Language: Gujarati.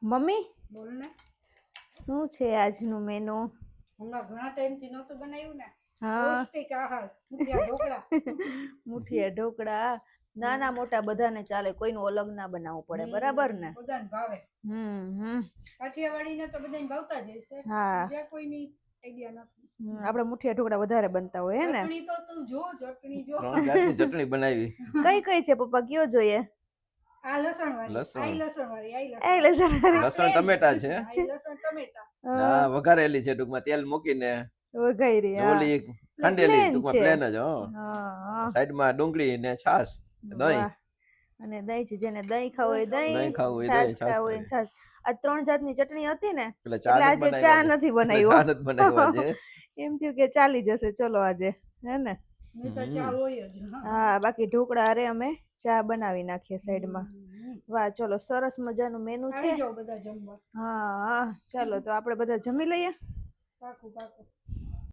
મમ્મી બોલ ને શું છે આજનું મેનુ? હમણાં ઘણા ટાઈમથી નહોતું બનાવ્યું ને. હા પૌષ્ટિક આહાર મુઠિયા ઢોકળા. મુઠિયા ઢોકળા નાના મોટા બધાને ચાલે, કોઈનું અલગ ના બનાવવું પડે, બરાબર ને? બધાને ભાવે. કાઠિયાવાડીને તો બધાને ભાવતા જ હશે. હા બીજા કોઈની આઈડિયા નથી. આપણે મુઠિયા ઢોકળા વધારે બનતા હોય હે ને? ચટણી તો તું જો, ચટણી જો. 3 જાતની ચટણી બનાવી. કઈ કઈ છે પપ્પા, કયો જોઈએ? આ લસણ વાળી, લસણ. આઈ લસણ વાળી, આઈ એ લસણ વાળી. લસણ ટમેટા છે. આઈ લસણ ટમેટા. હા, વઘારેલી છે ટૂંકમાં, તેલ મૂકીને. વઘારી, હા. ઓલી ખાંડેલી પ્લેન ટૂંકમાં છે. પ્લેન જ. હા. સાઈડમાં ડુંગળી ને છાશ, દહીં. વાહ. અને દહીં છે, જેને દહીં ખાવું હોય દહીં દહીં, ખાવું હોય છાશ દહીં, છાશ ખાવું હોય છાશ. આ 3 જાતની ચટણી હતી ને, એટલે એટલે આજે ચા નથી બનાવ્યો. ચા નથી બનાવ્યો છે. એમ થયું કે ચાલી જશે, ચલો આજે, હે ને? નહીં તો ચા હોય જ. હા, બાકી ઢોકળા અરે અમે ચા બનાવી નાખીએ સાઈડમાં. વાહ, ચલો, સરસ મજાનું મેનુ છે. આવી જાઓ બધા જમવા. હા, ચાલો તો આપણે બધા જમી લઈએ. પાકું પાકું.